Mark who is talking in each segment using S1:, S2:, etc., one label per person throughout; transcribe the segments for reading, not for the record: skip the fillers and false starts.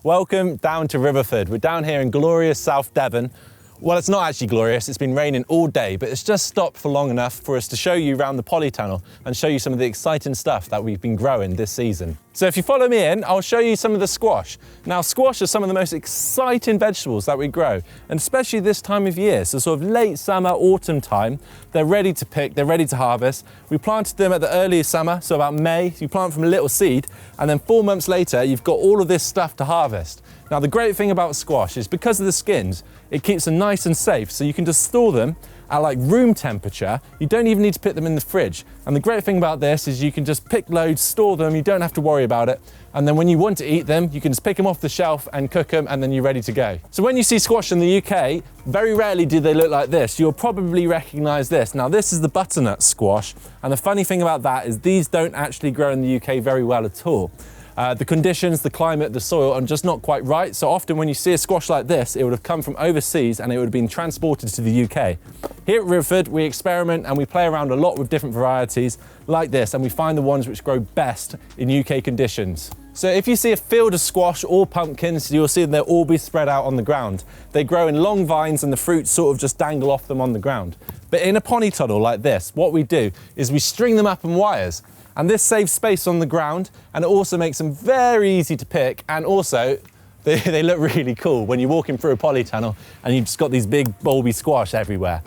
S1: Welcome down to Riverford. We're down here in glorious South Devon. Well, it's not actually glorious, it's been raining all day, but it's just stopped for long enough for us to show you around the polytunnel and show you some of the exciting stuff that we've been growing this season. So if you follow me in, I'll show you some of the squash. Now, squash are some of the most exciting vegetables that we grow, and especially this time of year, so sort of late summer, autumn time, they're ready to pick, they're ready to harvest. We planted them at the earliest summer, so about May. You plant from a little seed, and then 4 months later, you've got all of this stuff to harvest. Now, the great thing about squash is because of the skins, it keeps them nice and safe, so you can just store them at like room temperature. You don't even need to put them in the fridge. And the great thing about this is you can just pick loads, store them, you don't have to worry about it. And then when you want to eat them, you can just pick them off the shelf and cook them, and then you're ready to go. So when you see squash in the UK, very rarely do they look like this. You'll probably recognize this. Now, this is the butternut squash. And the funny thing about that is these don't actually grow in the UK very well at all. The conditions, the climate, the soil are just not quite right. So often when you see a squash like this, it would have come from overseas and it would have been transported to the UK. Here at Riverford, we experiment and we play around a lot with different varieties like this, and we find the ones which grow best in UK conditions. So if you see a field of squash or pumpkins, you'll see they'll all be spread out on the ground. They grow in long vines and the fruits sort of just dangle off them on the ground. But in a polytunnel like this, what we do is we string them up in wires. And this saves space on the ground, and it also makes them very easy to pick, and also they look really cool when you're walking through a polytunnel and you've just got these big bulby squash everywhere.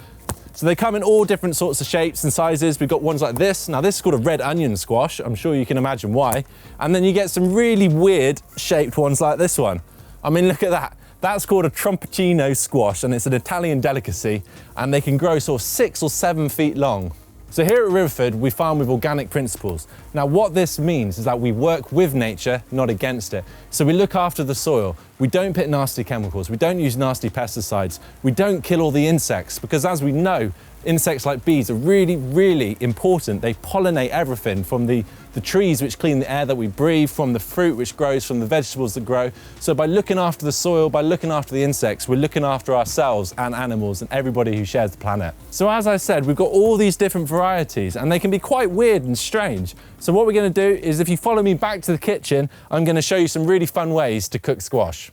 S1: So they come in all different sorts of shapes and sizes. We've got ones like this. Now this is called a red onion squash. I'm sure you can imagine why. And then you get some really weird shaped ones like this one. I mean, look at that. That's called a trompettino squash, and it's an Italian delicacy, and they can grow sort of 6 or 7 feet long. So here at Riverford, we farm with organic principles. Now what this means is that we work with nature, not against it. So we look after the soil. We don't put nasty chemicals. We don't use nasty pesticides. We don't kill all the insects, because as we know, insects like bees are really, really important. They pollinate everything from the trees which clean the air that we breathe, from the fruit which grows from the vegetables that grow. So by looking after the soil, by looking after the insects, we're looking after ourselves and animals and everybody who shares the planet. So as I said, we've got all these different varieties, and they can be quite weird and strange. So what we're going to do is, if you follow me back to the kitchen, I'm going to show you some really fun ways to cook squash.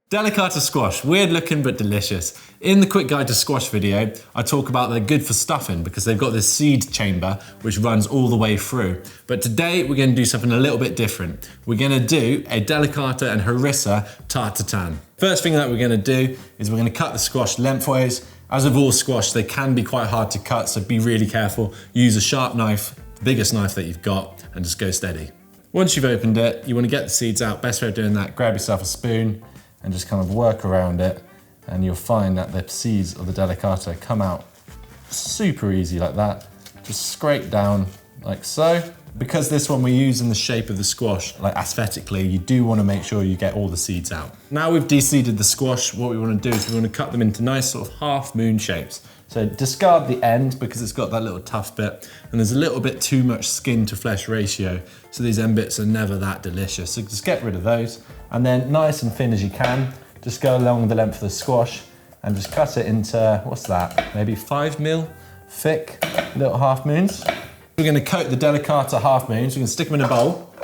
S1: Delicata squash, weird looking but delicious. In the quick guide to squash video, I talk about they're good for stuffing because they've got this seed chamber which runs all the way through. But today we're going to do something a little bit different. We're going to do a delicata and harissa Tatin. First thing that we're going to do is we're going to cut the squash lengthways. As with all squash, they can be quite hard to cut, so be really careful. Use a sharp knife, the biggest knife that you've got, and just go steady. Once you've opened it, you want to get the seeds out. Best way of doing that, grab yourself a spoon and just kind of work around it, and you'll find that the seeds of the delicata come out super easy like that. Just scrape down like so. Because this one we use in the shape of the squash, like aesthetically, you do want to make sure you get all the seeds out. Now we've de-seeded the squash, what we want to do is we want to cut them into nice sort of half moon shapes. So discard the end because it's got that little tough bit, and there's a little bit too much skin to flesh ratio, so these end bits are never that delicious. So just get rid of those, and then nice and thin as you can, just go along the length of the squash and just cut it into, what's that, maybe 5mm thick little half moons. We're going to coat the delicata half moons, we're going to stick them in a bowl,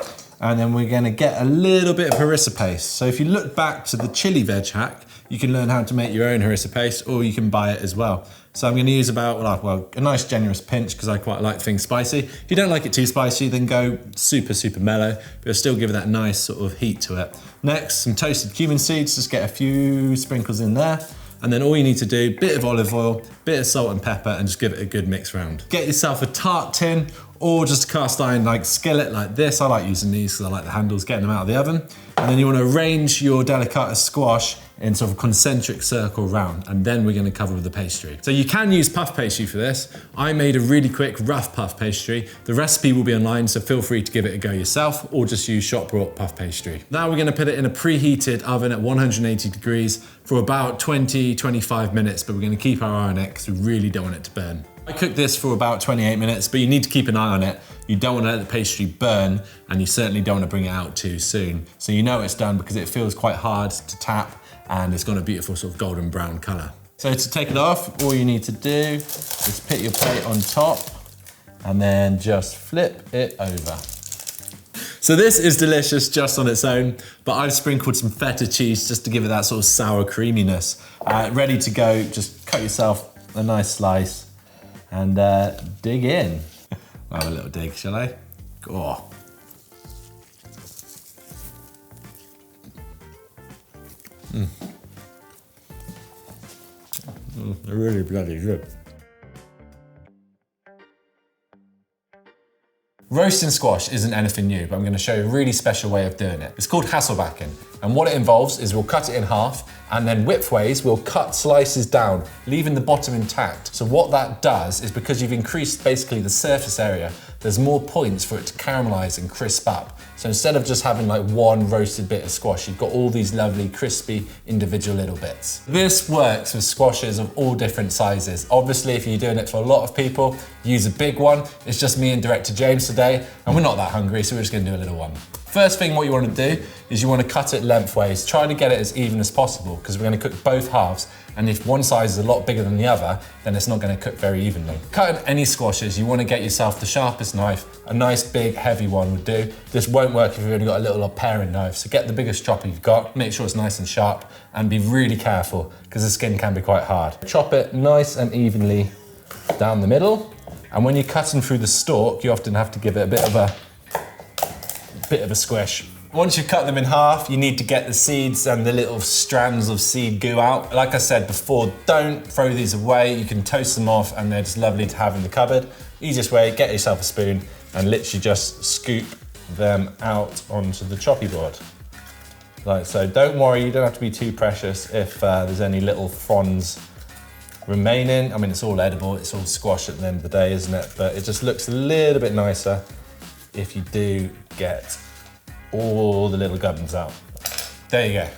S1: and then we're going to get a little bit of harissa paste. So if you look back to the chili veg hack, you can learn how to make your own harissa paste, or you can buy it as well. So I'm going to use about, well, a nice generous pinch because I quite like things spicy. If you don't like it too spicy, then go super, super mellow, but it'll still give it that nice sort of heat to it. Next, some toasted cumin seeds, just get a few sprinkles in there. And then all you need to do, bit of olive oil, bit of salt and pepper, and just give it a good mix round. Get yourself a Tarte tin or just a cast iron like skillet like this. I like using these because I like the handles, getting them out of the oven. And then you want to arrange your delicata squash in sort of concentric circle round, and then we're going to cover with the pastry. So you can use puff pastry for this. I made a really quick rough puff pastry. The recipe will be online, so feel free to give it a go yourself, or just use shop bought puff pastry. Now we're going to put it in a preheated oven at 180 degrees for about 20-25 minutes, but we're going to keep our eye on it because we really don't want it to burn. I cooked this for about 28 minutes, but you need to keep an eye on it. You don't want to let the pastry burn, and you certainly don't want to bring it out too soon. So you know it's done because it feels quite hard to tap, and it's got a beautiful sort of golden brown color. So to take it off, all you need to do is put your plate on top and then just flip it over. So this is delicious just on its own, but I've sprinkled some feta cheese just to give it that sort of sour creaminess. Ready to go, just cut yourself a nice slice and dig in. I'll have a little dig, shall I? Oh. Really bloody good. Roasting squash isn't anything new, but I'm going to show you a really special way of doing it. It's called Hasselbacking, and what it involves is we'll cut it in half, and then widthways we'll cut slices down, leaving the bottom intact. So what that does is, because you've increased basically the surface area, there's more points for it to caramelize and crisp up. So instead of just having like one roasted bit of squash, you've got all these lovely crispy individual little bits. This works with squashes of all different sizes. Obviously, if you're doing it for a lot of people, use a big one. It's just me and director James today, and we're not that hungry, so we're just gonna do a little one. First thing what you want to do is you want to cut it lengthways. Try to get it as even as possible, because we're going to cook both halves, and if one side is a lot bigger than the other, then it's not going to cook very evenly. Cutting any squashes, you want to get yourself the sharpest knife. A nice big heavy one would do. This won't work if you've only got a little paring knife, so get the biggest chopper you've got, make sure it's nice and sharp, and be really careful because the skin can be quite hard. Chop it nice and evenly down the middle, and when you're cutting through the stalk, you often have to give it a bit of a squish. Once you've cut them in half, you need to get the seeds and the little strands of seed goo out. Like I said before, don't throw these away. You can toast them off and they're just lovely to have in the cupboard. Easiest way, get yourself a spoon and literally just scoop them out onto the choppy board. Like so. Don't worry, you don't have to be too precious if there's any little fronds remaining. I mean, it's all edible, it's all squash at the end of the day, isn't it? But it just looks a little bit nicer if you do get all the little gubbins out. There you go.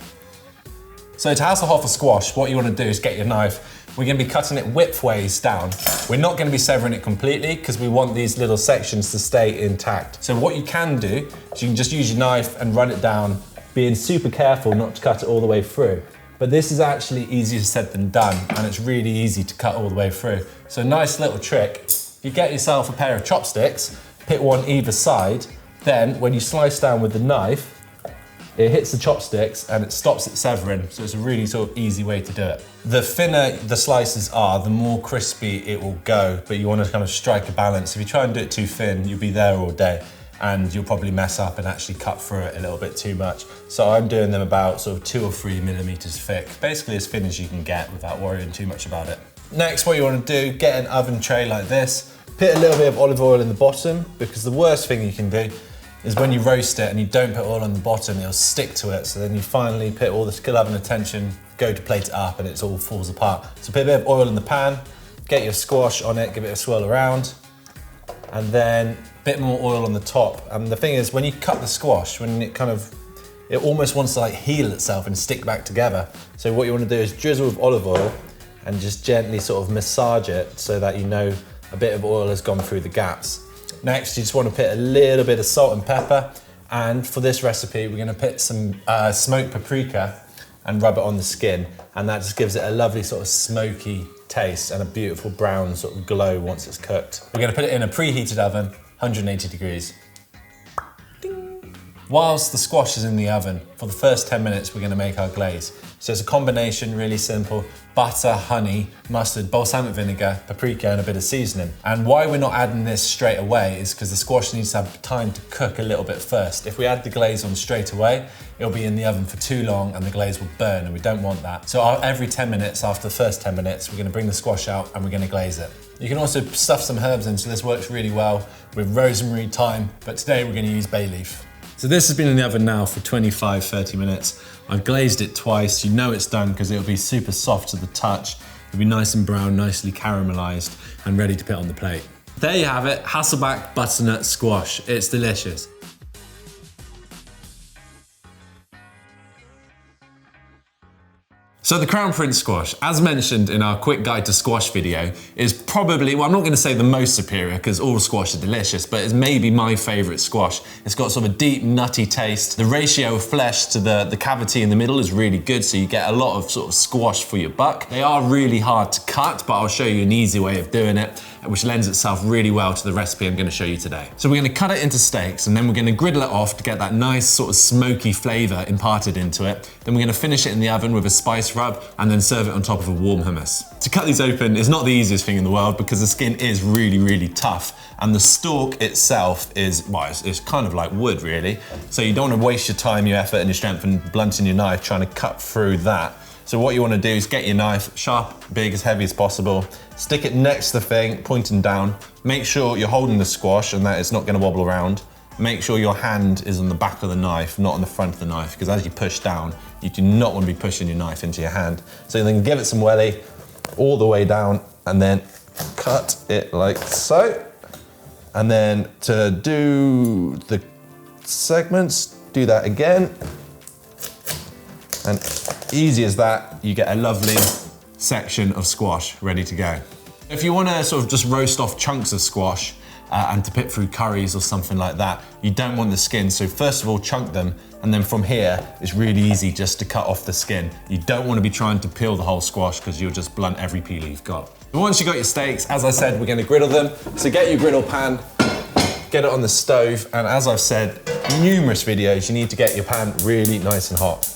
S1: So to Hasselhoff a squash, what you want to do is get your knife. We're going to be cutting it widthways down. We're not going to be severing it completely because we want these little sections to stay intact. So what you can do is you can just use your knife and run it down, being super careful not to cut it all the way through. But this is actually easier said than done, and it's really easy to cut all the way through. So nice little trick. You get yourself a pair of chopsticks, put one either side, then when you slice down with the knife, it hits the chopsticks and it stops it severing, so it's a really sort of easy way to do it. The thinner the slices are, the more crispy it will go, but you want to kind of strike a balance. If you try and do it too thin, you'll be there all day and you'll probably mess up and actually cut through it a little bit too much. So I'm doing them about sort of 2 or 3 millimeters thick, basically as thin as you can get without worrying too much about it. Next, what you want to do, get an oven tray like this, put a little bit of olive oil in the bottom, because the worst thing you can do is when you roast it and you don't put oil on the bottom, it'll stick to it. So then you finally put all the skill, love and attention, go to plate it up and it all falls apart. So put a bit of oil in the pan, get your squash on it, give it a swirl around, and then a bit more oil on the top. And the thing is, when you cut the squash, when it almost wants to like heal itself and stick back together. So what you want to do is drizzle with olive oil and just gently sort of massage it so that you know a bit of oil has gone through the gaps. Next, you just want to put a little bit of salt and pepper, and for this recipe we're going to put some smoked paprika and rub it on the skin, and that just gives it a lovely sort of smoky taste and a beautiful brown sort of glow once it's cooked. We're going to put it in a preheated oven, 180 degrees. Ding. Whilst the squash is in the oven, for the first 10 minutes we're going to make our glaze. So it's a combination, really simple: butter, honey, mustard, balsamic vinegar, paprika and a bit of seasoning. And why we're not adding this straight away is because the squash needs to have time to cook a little bit first. If we add the glaze on straight away, it'll be in the oven for too long and the glaze will burn, and we don't want that. So every 10 minutes, after the first 10 minutes, we're going to bring the squash out and we're going to glaze it. You can also stuff some herbs in, so this works really well with rosemary, thyme, but today we're going to use bay leaf. So this has been in the oven now for 25-30 minutes. I've glazed it twice. You know it's done because it'll be super soft to the touch. It'll be nice and brown, nicely caramelized and ready to put on the plate. There you have it, Hasselback butternut squash. It's delicious. So the Crown Prince squash, as mentioned in our quick guide to squash video, is probably, well, I'm not going to say the most superior because all squash are delicious, but it's maybe my favourite squash. It's got sort of a deep, nutty taste. The ratio of flesh to the cavity in the middle is really good, so you get a lot of sort of squash for your buck. They are really hard to cut, but I'll show you an easy way of doing it. which lends itself really well to the recipe I'm gonna show you today. So we're gonna cut it into steaks and then we're gonna griddle it off to get that nice sort of smoky flavor imparted into it. Then we're gonna finish it in the oven with a spice rub and then serve it on top of a warm hummus. To cut these open is not the easiest thing in the world because the skin is really, really tough and the stalk itself is, well, it's kind of like wood really. So you don't wanna waste your time, your effort and your strength and blunting your knife trying to cut through that. So what you want to do is get your knife sharp, big, as heavy as possible, stick it next to the thing, pointing down. Make sure you're holding the squash and that it's not going to wobble around. Make sure your hand is on the back of the knife, not on the front of the knife, because as you push down, you do not want to be pushing your knife into your hand. So then give it some welly all the way down and then cut it like so. And then to do the segments, do that again. And easy as that, you get a lovely section of squash ready to go. If you want to sort of just roast off chunks of squash and to put through curries or something like that, you don't want the skin. So first of all, chunk them, and then from here, it's really easy just to cut off the skin. You don't want to be trying to peel the whole squash because you'll just blunt every peel you've got. But once you've got your steaks, as I said, we're going to griddle them. So get your griddle pan, get it on the stove, and as I've said numerous videos, you need to get your pan really nice and hot.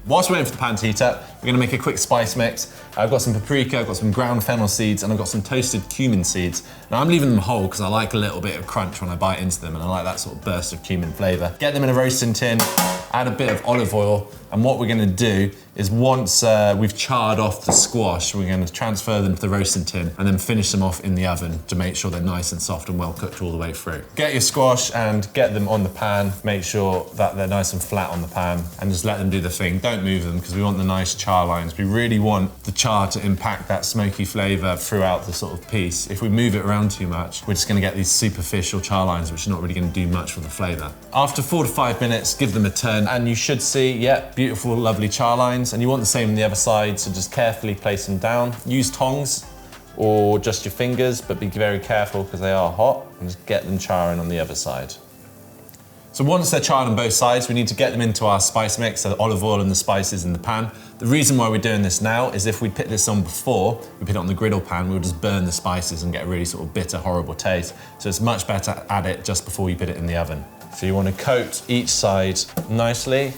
S1: Whilst we're waiting for the pan to heat up, we're gonna make a quick spice mix. I've got some paprika, I've got some ground fennel seeds, and I've got some toasted cumin seeds. Now I'm leaving them whole because I like a little bit of crunch when I bite into them and I like that sort of burst of cumin flavor. Get them in a roasting tin, add a bit of olive oil, and what we're gonna do is once we've charred off the squash, we're gonna transfer them to the roasting tin and then finish them off in the oven to make sure they're nice and soft and well cooked all the way through. Get your squash and get them on the pan. Make sure that they're nice and flat on the pan and just let them do the thing. Don't move them because we want the nice char lines. We really want the char to impact that smoky flavor throughout the sort of piece. If we move it around too much, we're just gonna get these superficial char lines which are not really gonna do much for the flavor. After 4 to 5 minutes, give them a turn and you should see, yeah, beautiful, lovely char lines. And you want the same on the other side, so just carefully place them down. Use tongs or just your fingers, but be very careful because they are hot, and just get them charring on the other side. So once they're charred on both sides, we need to get them into our spice mix, so the olive oil and the spices in the pan. The reason why we're doing this now is if we put this on before, we put it on the griddle pan, we'll just burn the spices and get a really sort of bitter, horrible taste. So it's much better to add it just before you put it in the oven. So you want to coat each side nicely,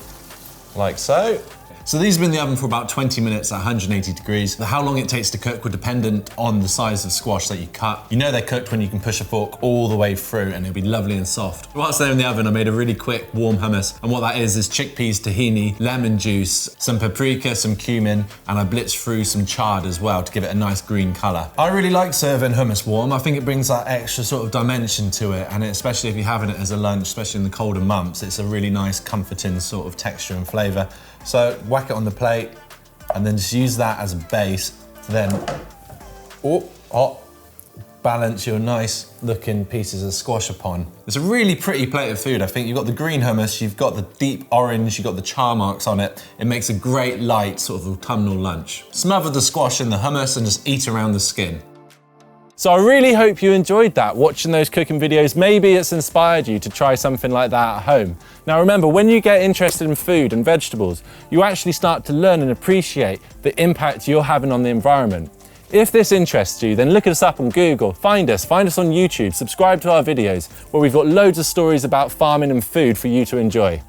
S1: like so. So these have been in the oven for about 20 minutes at 180 degrees. How long it takes to cook will dependent on the size of squash that you cut. You know they're cooked when you can push a fork all the way through and it'll be lovely and soft. Whilst they're in the oven, I made a really quick warm hummus. And what that is chickpeas, tahini, lemon juice, some paprika, some cumin, and I blitzed through some chard as well to give it a nice green color. I really like serving hummus warm. I think it brings that extra sort of dimension to it. And especially if you're having it as a lunch, especially in the colder months, it's a really nice comforting sort of texture and flavor. So whack it on the plate and then just use that as a base to then balance your nice looking pieces of squash upon. It's a really pretty plate of food. I think you've got the green hummus, you've got the deep orange, you've got the char marks on it. It makes a great light sort of autumnal lunch. Smother the squash in the hummus and just eat around the skin.
S2: So I really hope you enjoyed that, watching those cooking videos. Maybe it's inspired you to try something like that at home. Now remember, when you get interested in food and vegetables, you actually start to learn and appreciate the impact you're having on the environment. If this interests you, then look us up on Google, find us on YouTube, subscribe to our videos, where we've got loads of stories about farming and food for you to enjoy.